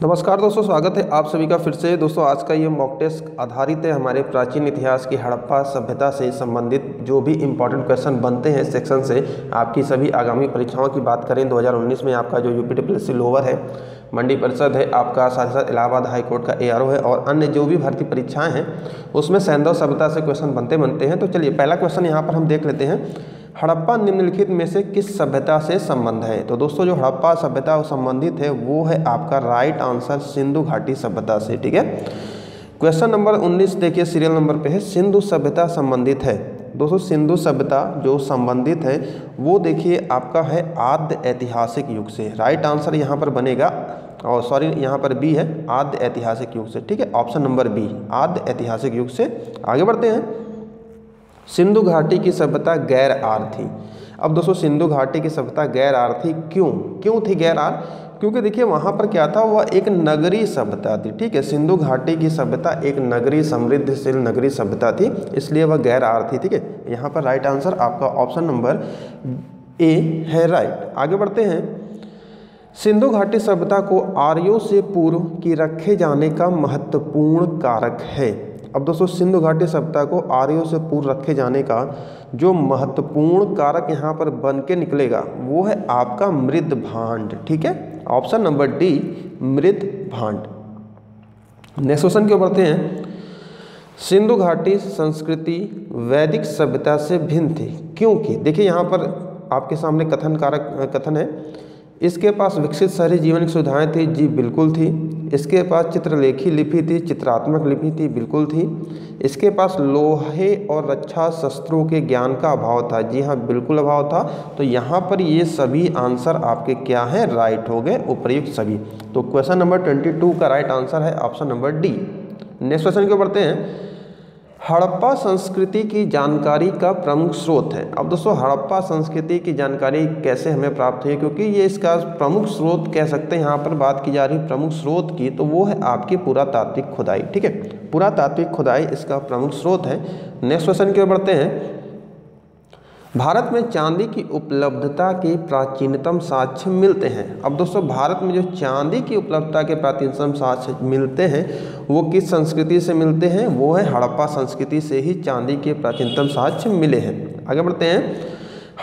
नमस्कार दोस्तों, स्वागत है आप सभी का फिर से। दोस्तों आज का ये मॉक टेस्ट आधारित है हमारे प्राचीन इतिहास की हड़प्पा सभ्यता से संबंधित जो भी इंपॉर्टेंट क्वेश्चन बनते हैं सेक्शन से आपकी सभी आगामी परीक्षाओं की बात करें 2019 में आपका जो यूपीटीपीएससी लोअर है, मंडी परिषद है आपका, साथ ही साथ इलाहाबाद हाईकोर्ट का एआरओ है और अन्य जो भी भर्ती परीक्षाएँ हैं उसमें सैंधव सभ्यता से क्वेश्चन बनते हैं। तो चलिए पहला क्वेश्चन यहाँ पर हम देख लेते हैं। हड़प्पा निम्नलिखित में से किस सभ्यता से संबंध है? तो दोस्तों जो हड़प्पा सभ्यता संबंधित है वो है आपका राइट आंसर सिंधु घाटी सभ्यता से। ठीक है, क्वेश्चन नंबर 19 देखिए सीरियल नंबर पे है, सिंधु सभ्यता संबंधित है। दोस्तों सिंधु सभ्यता जो संबंधित है वो देखिए आपका है आद्य ऐतिहासिक युग से। राइट आंसर यहाँ पर बनेगा, और सॉरी यहाँ पर बी है, आद्य ऐतिहासिक युग से। ठीक है, ऑप्शन नंबर बी आद्य ऐतिहासिक युग से। आगे बढ़ते हैं। सिंधु घाटी की सभ्यता गैर आर्य थी। अब दोस्तों सिंधु घाटी की सभ्यता गैर आर्य थी, क्यों थी गैर आर्य? क्योंकि देखिए वहाँ पर क्या था, वह एक नगरीय सभ्यता थी। ठीक है, सिंधु घाटी की सभ्यता एक नगरीय समृद्धशील नगरीय सभ्यता थी, इसलिए वह गैर आर्य थी। ठीक है, यहाँ पर राइट आंसर आपका ऑप्शन नंबर ए है राइट। आगे बढ़ते हैं। सिंधु घाटी सभ्यता को आर्यों से पूर्व की रखे जाने का महत्वपूर्ण कारक है। अब दोस्तों सिंधु घाटी सभ्यता को आर्यों से पूर्व रखे जाने का जो महत्वपूर्ण कारक यहाँ पर बन के निकलेगा वो है आपका मृद भांड। ठीक है, ऑप्शन नंबर डी मृद भांड। नेक्स्ट क्वेश्चन की ओर बढ़ते हैं। सिंधु घाटी संस्कृति वैदिक सभ्यता से भिन्न थी, क्योंकि देखिए यहाँ पर आपके सामने कथन है, इसके पास विकसित शहरी जीवन की सुविधाएं थी। जी बिल्कुल थी। इसके पास चित्रलेखी लिपि थी, चित्रात्मक लिपि थी, बिल्कुल थी। इसके पास लोहे और रक्षा शस्त्रों के ज्ञान का अभाव था। जी हाँ, बिल्कुल अभाव था। तो यहाँ पर ये सभी आंसर आपके क्या हैं, राइट हो गए, उपर्युक्त सभी। तो क्वेश्चन नंबर 22 का राइट आंसर है option number D. Next question की ओर बढ़ते हैं। हड़प्पा संस्कृति की जानकारी का प्रमुख स्रोत है। अब दोस्तों हड़प्पा संस्कृति की जानकारी कैसे हमें प्राप्त हुई, क्योंकि ये इसका प्रमुख स्रोत कह सकते हैं। यहाँ पर बात की जा रही है प्रमुख स्रोत की, तो वो है आपकी पुरातात्विक खुदाई। ठीक है, पुरातात्विक खुदाई इसका प्रमुख स्रोत है। नेक्स्ट क्वेश्चन की ओर बढ़ते हैं। भारत में चांदी की उपलब्धता के प्राचीनतम साक्ष्य मिलते हैं। अब दोस्तों भारत में जो चांदी की उपलब्धता के प्राचीनतम साक्ष्य मिलते हैं वो किस संस्कृति से मिलते हैं? वो है हड़प्पा संस्कृति से ही चांदी के प्राचीनतम साक्ष्य मिले हैं। आगे बढ़ते हैं।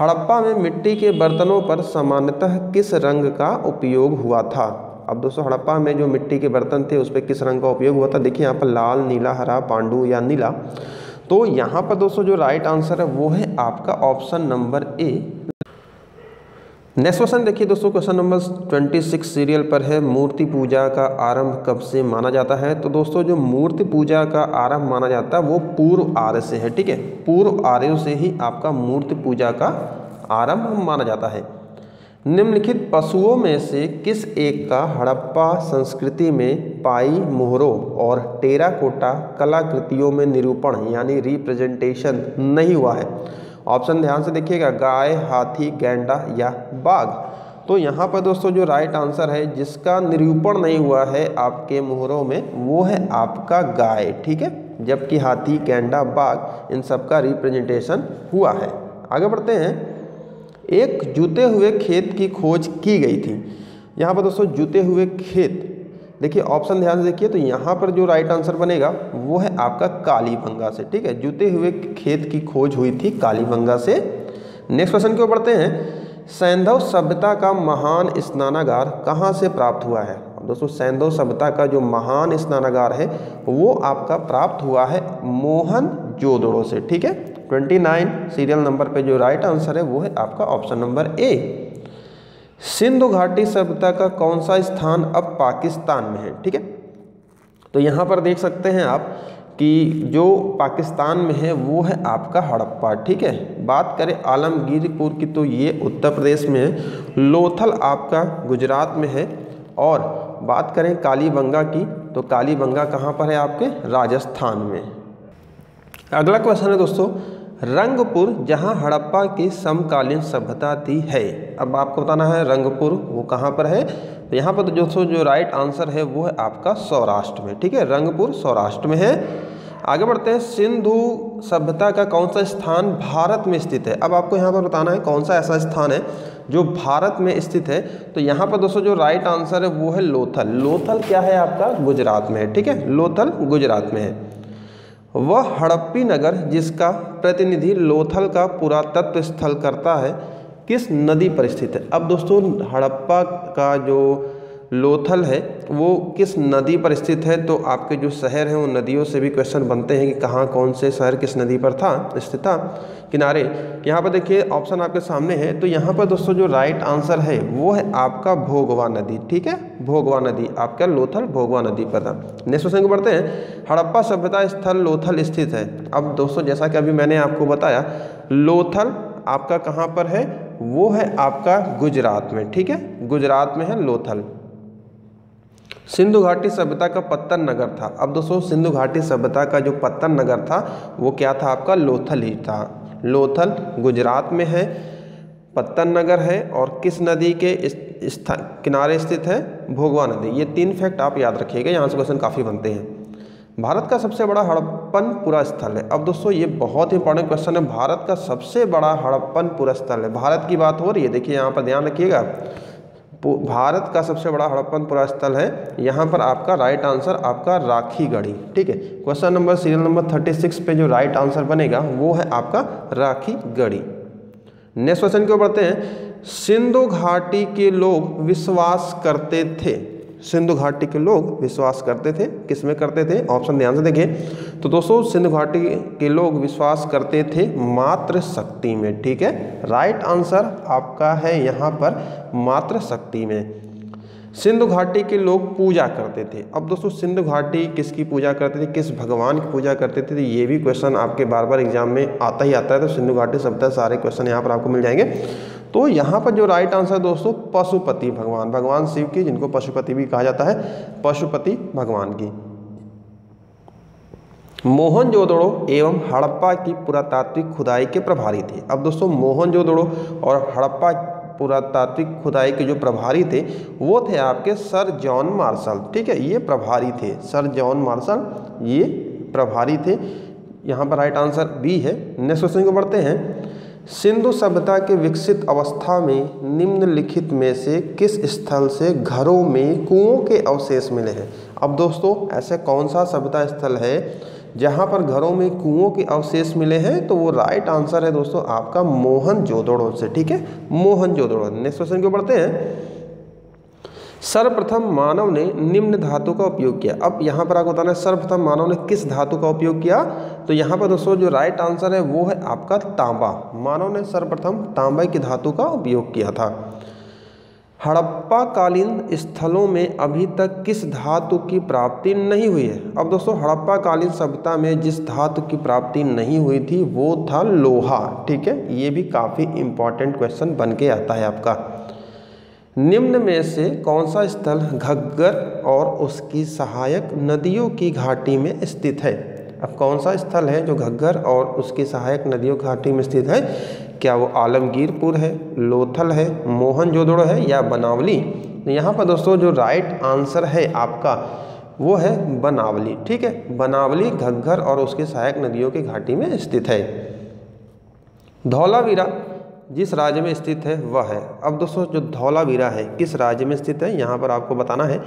हड़प्पा में मिट्टी के बर्तनों पर सामान्यतः किस रंग का उपयोग हुआ था? अब दोस्तों हड़प्पा में जो मिट्टी के बर्तन थे उस पर किस रंग का उपयोग हुआ था? देखिए यहाँ पर लाल, नीला, हरा, पांडु या नीला। तो यहाँ पर दोस्तों जो राइट आंसर है वो है आपका option number A. Next question देखिए दोस्तों, क्वेश्चन नंबर 26 सीरियल पर है, मूर्ति पूजा का आरंभ कब से माना जाता है? तो दोस्तों जो मूर्ति पूजा का आरंभ माना जाता है वो पूर्व आर्य से है। ठीक है, पूर्व आर्यों से ही आपका मूर्ति पूजा का आरंभ माना जाता है। निम्नलिखित पशुओं में से किस एक का हड़प्पा संस्कृति में पाई मोहरों और टेराकोटा कलाकृतियों में निरूपण यानी रिप्रेजेंटेशन नहीं हुआ है? ऑप्शन ध्यान से देखिएगा, गाय, हाथी, गैंडा या बाघ। तो यहाँ पर दोस्तों जो राइट आंसर है जिसका निरूपण नहीं हुआ है आपके मोहरों में वो है आपका गाय। ठीक है, जबकि हाथी, गैंडा, बाघ इन सब का रिप्रेजेंटेशन हुआ है। आगे बढ़ते हैं। एक जुते हुए खेत की खोज की गई थी। यहाँ पर दोस्तों जुते हुए खेत, देखिए ऑप्शन ध्यान से देखिए, तो यहाँ पर जो राइट आंसर बनेगा वो है आपका कालीबंगा से। ठीक है, जुते हुए खेत की खोज हुई थी कालीबंगा से। नेक्स्ट क्वेश्चन की ओर बढ़ते हैं। सैंधव सभ्यता का महान स्नानागार कहाँ से प्राप्त हुआ है? दोस्तों सैंधव सभ्यता का जो महान स्नानागार है वो आपका प्राप्त हुआ है मोहनजोदड़ो से। ठीक है, 29 सीरियल नंबर पे जो राइट आंसर है वो है आपका ऑप्शन नंबर ए। सिंधु घाटी सभ्यता का कौन सा स्थान अब पाकिस्तान में है? ठीक है, तो यहाँ पर देख सकते हैं आप कि जो पाकिस्तान में है वो है आपका हड़प्पा। ठीक है, बात करें आलमगीरपुर की तो ये उत्तर प्रदेश में है, लोथल आपका गुजरात में है, और बात करें कालीबंगा की तो कालीबंगा कहाँ पर है? आपके राजस्थान में। अगला क्वेश्चन है दोस्तों, रंगपुर जहाँ हड़प्पा की समकालीन सभ्यता थी है। अब आपको बताना है रंगपुर वो कहाँ पर है। तो यहाँ पर दोस्तों जो राइट आंसर है वो है आपका सौराष्ट्र में। ठीक है, रंगपुर सौराष्ट्र में है। आगे बढ़ते हैं। सिंधु सभ्यता का कौन सा स्थान भारत में स्थित है? अब आपको यहाँ पर बताना है कौन सा ऐसा स्थान है जो भारत में स्थित है। तो यहाँ पर दोस्तों जो राइट आंसर है वो है लोथल। लोथल क्या है आपका, गुजरात में है, ठीक है, लोथल गुजरात में है। वह हड़प्पी नगर जिसका प्रतिनिधि लोथल का पुरातत्व स्थल करता है किस नदी पर स्थित है। अब दोस्तों हड़प्पा का जो लोथल है वो किस नदी पर स्थित है, तो आपके जो शहर हैं वो नदियों से भी क्वेश्चन बनते हैं कि कहाँ कौन से शहर किस नदी पर स्थित था किनारे। यहाँ पर देखिए ऑप्शन आपके सामने है, तो यहाँ पर दोस्तों जो राइट आंसर है वो है आपका भोगवा नदी, ठीक है, भोगवा नदी, आपका लोथल भोगवा नदी पर था। नेक्स्ट क्वेश्चन को बढ़ते हैं। हड़प्पा सभ्यता स्थल लोथल स्थित है। अब दोस्तों जैसा कि अभी मैंने आपको बताया, लोथल आपका कहाँ पर है, वो है आपका गुजरात में, ठीक है, गुजरात में है लोथल। सिंधु घाटी सभ्यता का पत्तन नगर था। अब दोस्तों सिंधु घाटी सभ्यता का जो पत्तन नगर था वो क्या था, आपका लोथल ही था। लोथल गुजरात में है, पत्तन नगर है, और किस नदी के किनारे स्थित है, भोगवा नदी। ये 3 फैक्ट आप याद रखिएगा, यहाँ से क्वेश्चन काफ़ी बनते हैं। भारत का सबसे बड़ा हड़प्पनपुरा स्थल है। अब दोस्तों ये बहुत इंपॉर्टेंट क्वेश्चन है, भारत का सबसे बड़ा हड़प्पनपुरा स्थल है, भारत की बात हो रही है, देखिए यहाँ पर ध्यान रखिएगा, भारत का सबसे बड़ा हड़प्पनपुरा स्थल है। यहाँ पर आपका राइट आंसर आपका राखीगढ़ी, ठीक है। क्वेश्चन नंबर सीरियल नंबर 36 पे जो राइट आंसर बनेगा वो है आपका राखीगढ़ी। नेक्स्ट क्वेश्चन की ओर बढ़ते हैं। सिंधु घाटी के लोग विश्वास करते थे, सिंधु घाटी के लोग विश्वास करते थे, किसमें करते थे, ऑप्शन ध्यान से देखिए। तो दोस्तों सिंधु घाटी के लोग विश्वास करते थे मातृ शक्ति में, ठीक है, राइट आंसर आपका है यहाँ पर मातृ शक्ति में। सिंधु घाटी के लोग पूजा करते थे। अब दोस्तों सिंधु घाटी किसकी पूजा करते थे, किस भगवान की पूजा करते थे, तो ये भी क्वेश्चन आपके बार बार एग्जाम में आता ही आता है। तो सिंधु घाटी सभ्यता सारे क्वेश्चन यहाँ पर आपको मिल जाएंगे। तो यहाँ पर जो राइट आंसर दोस्तों पशुपति भगवान, भगवान शिव की, जिनको पशुपति भी कहा जाता है, पशुपति भगवान की। मोहनजोदड़ो एवं हड़प्पा की पुरातात्विक खुदाई के प्रभारी थे। अब दोस्तों मोहनजोदड़ो और हड़प्पा पुरातात्विक खुदाई के जो प्रभारी थे वो थे आपके सर जॉन मार्शल, ठीक है, ये प्रभारी थे, सर जॉन मार्शल ये प्रभारी थे। यहाँ पर राइट आंसर बी है। नेक्स्ट क्वेश्चन को बढ़ते हैं। सिंधु सभ्यता के विकसित अवस्था में निम्नलिखित में से किस स्थल से घरों में कुओं के अवशेष मिले हैं। अब दोस्तों ऐसे कौन सा सभ्यता स्थल है जहां पर घरों में कुओं के अवशेष मिले हैं, तो वो राइट आंसर है दोस्तों आपका मोहनजोदड़ो से, ठीक है, मोहनजोदड़ो। नेक्स्ट क्वेश्चन को बढ़ते हैं। सर्वप्रथम मानव ने निम्न धातु का उपयोग किया। अब यहाँ पर आपको बताना है सर्वप्रथम मानव ने किस धातु का उपयोग किया, तो यहाँ पर दोस्तों जो राइट आंसर है वो है आपका तांबा। मानव ने सर्वप्रथम तांबा की धातु का उपयोग किया था। हड़प्पा कालीन स्थलों में अभी तक किस धातु की प्राप्ति नहीं हुई है। अब दोस्तों हड़प्पा कालीन सभ्यता में जिस धातु की प्राप्ति नहीं हुई थी वो था लोहा, ठीक है, ये भी काफ़ी इंपॉर्टेंट क्वेश्चन बन के आता है आपका। निम्न में से कौन सा स्थल घग्गर और उसकी सहायक नदियों की घाटी में स्थित है। अब कौन सा स्थल है जो घग्गर और उसकी सहायक नदियों की घाटी में स्थित है, क्या वो आलमगीरपुर है, लोथल है, मोहनजोदड़ो है या बनावली। तो यहाँ पर दोस्तों जो राइट आंसर है आपका वो है बनावली, ठीक है, बनावली घग्गर और उसकी सहायक नदियों की घाटी में स्थित है। धौलावीरा जिस राज्य में स्थित है वह है। अब दोस्तों जो धौलावीरा है किस राज्य में स्थित है यहाँ पर आपको बताना है।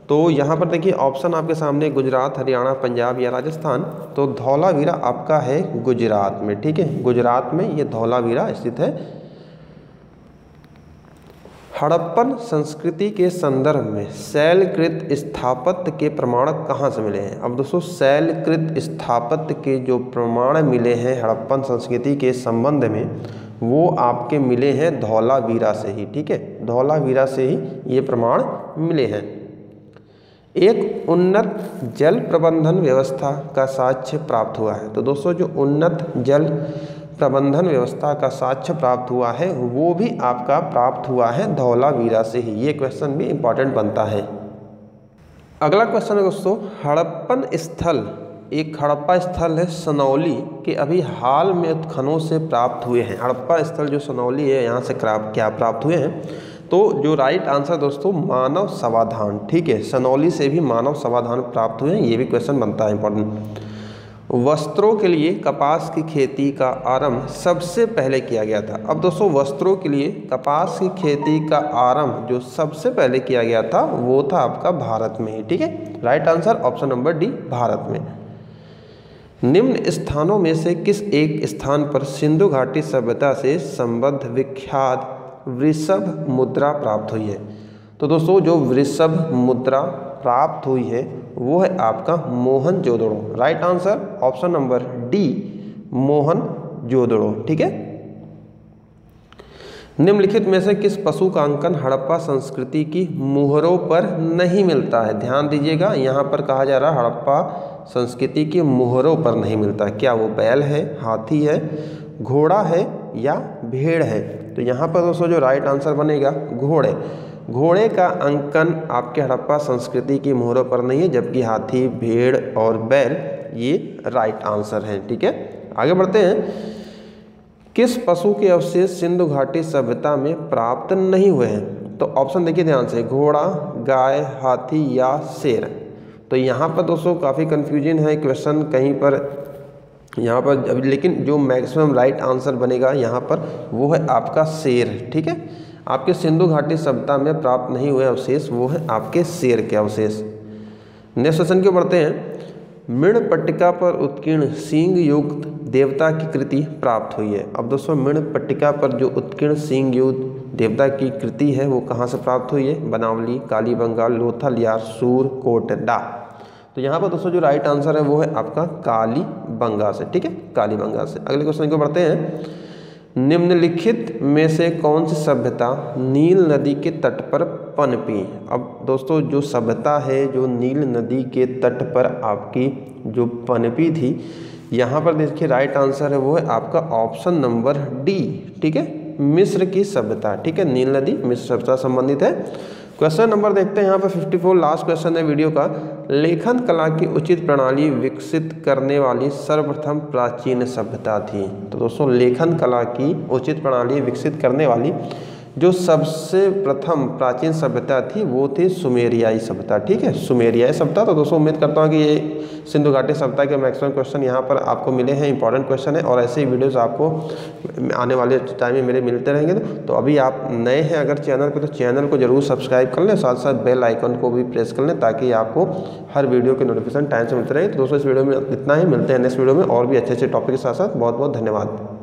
तो यहाँ पर देखिए ऑप्शन आपके सामने गुजरात, हरियाणा, पंजाब या राजस्थान। तो धौलावीरा आपका है गुजरात में, ठीक है, गुजरात में ये धौलावीरा स्थित है। हड़प्पन संस्कृति के संदर्भ में शैलकृत स्थापत्य के प्रमाण कहाँ से मिले हैं। अब दोस्तों शैलकृत स्थापत्य के जो प्रमाण मिले हैं हड़प्पन संस्कृति के संबंध में वो आपके मिले हैं धौलावीरा से ही, ठीक है, धौलावीरा से ही ये प्रमाण मिले हैं। एक उन्नत जल प्रबंधन व्यवस्था का साक्ष्य प्राप्त हुआ है। तो दोस्तों जो उन्नत जल प्रबंधन व्यवस्था का साक्ष्य प्राप्त हुआ है वो भी आपका प्राप्त हुआ है धौलावीरा से ही। ये क्वेश्चन भी इंपॉर्टेंट बनता है। अगला क्वेश्चन है दोस्तों, हड़प्पन स्थल, एक हड़प्पा स्थल है सनौली के अभी हाल में उत्खननों से प्राप्त हुए हैं। हड़प्पा स्थल जो सनौली है यहाँ से क्या प्राप्त हुए हैं, तो जो राइट आंसर दोस्तों मानव समाधान, ठीक है, सनौली से भी मानव समाधान प्राप्त हुए हैं। ये भी क्वेश्चन बनता है इंपॉर्टेंट। वस्त्रों के लिए कपास की खेती का आरंभ सबसे पहले किया गया था। अब दोस्तों वस्त्रों के लिए कपास की खेती का आरंभ जो सबसे पहले किया गया था वो था आपका भारत में ही। ठीक है, right answer option number D, Bharat में। निम्न स्थानों में से किस एक स्थान पर सिंधु घाटी सभ्यता से संबद्ध विख्यात वृषभ मुद्रा प्राप्त हुई है? तो दोस्तों जो वृषभ मुद्रा प्राप्त हुई है वो है आपका Mohenjodaro. Right answer option number D, Mohenjodaro. ठीक है, निम्नलिखित में से किस पशु का अंकन हड़प्पा संस्कृति की मुहरों पर नहीं मिलता है? ध्यान दीजिएगा, यहाँ पर कहा जा रहा है हड़प्पा संस्कृति की मुहरों पर नहीं मिलता। क्या वो बैल है, हाथी है, घोड़ा है या भेड़ है? तो यहाँ पर दोस्तों जो राइट आंसर बनेगा घोड़े। घोड़े का अंकन आपके हड़प्पा संस्कृति की मुहरों पर नहीं है, जबकि हाथी, भेड़ और बैल ये राइट आंसर है। ठीक है, आगे बढ़ते हैं। किस पशु के अवशेष सिंधु घाटी सभ्यता में प्राप्त नहीं हुए हैं? तो ऑप्शन देखिए ध्यान से, घोड़ा, गाय, हाथी या शेर। तो यहाँ पर दोस्तों काफ़ी कन्फ्यूजन है क्वेश्चन कहीं पर यहाँ पर, लेकिन जो मैक्सिमम राइट आंसर बनेगा यहाँ पर वो है आपका शेर। ठीक है, आपके सिंधु घाटी सभ्यता में प्राप्त नहीं हुए अवशेष वो है आपके शेर के अवशेष। नेक्स्ट क्वेश्चन की बढ़ते हैं। मृणपट्टिका पर उत्कीर्ण सींग युक्त देवता की कृति प्राप्त हुई है। अब दोस्तों मृणपट्टिका पर जो उत्कीर्ण सींग युक्त देवता की कृति है वो कहाँ से प्राप्त हुई है? बनावली, कालीबंगा, लोथल या सूरकोटडा। तो यहाँ पर दोस्तों जो राइट आंसर है वो है आपका कालीबंगा से। ठीक है, कालीबंगा से। अगले क्वेश्चन को बढ़ते हैं। निम्नलिखित में से कौन सी सभ्यता नील नदी के तट पर पनपी? अब दोस्तों जो सभ्यता है जो नील नदी के तट पर आपकी जो पनपी थी, यहाँ पर देखिए राइट आंसर है वो है आपका ऑप्शन नंबर डी। ठीक है, मिस्र की सभ्यता। ठीक है, नील नदी मिस्र सभ्यता संबंधित है। क्वेश्चन नंबर देखते हैं यहाँ पर 54, लास्ट क्वेश्चन है वीडियो का। लेखन कला की उचित प्रणाली विकसित करने वाली सर्वप्रथम प्राचीन सभ्यता थी। तो दोस्तों लेखन कला की उचित प्रणाली विकसित करने वाली जो सबसे प्रथम प्राचीन सभ्यता थी वो थी सुमेरियाई सभ्यता। ठीक है, सुमेरियाई सभ्यता। तो दोस्तों उम्मीद करता हूँ कि ये सिंधु घाटी सभ्यता के मैक्सिमम क्वेश्चन यहाँ पर आपको मिले हैं, इंपॉर्टेंट क्वेश्चन है, और ऐसे ही वीडियोस आपको आने वाले टाइम में मेरे मिलते रहेंगे। तो अभी आप नए हैं अगर चैनल पर, तो चैनल को जरूर सब्सक्राइब कर लें, साथ साथ बेल आइकन को भी प्रेस कर लें ताकि आपको हर वीडियो के नोटिफिकेशन टाइम से मिलते रहे। तो दोस्तों इस वीडियो में इतना ही, मिलते हैं नेक्स्ट वीडियो में और भी अच्छे अच्छे टॉपिक के साथ साथ। बहुत बहुत धन्यवाद।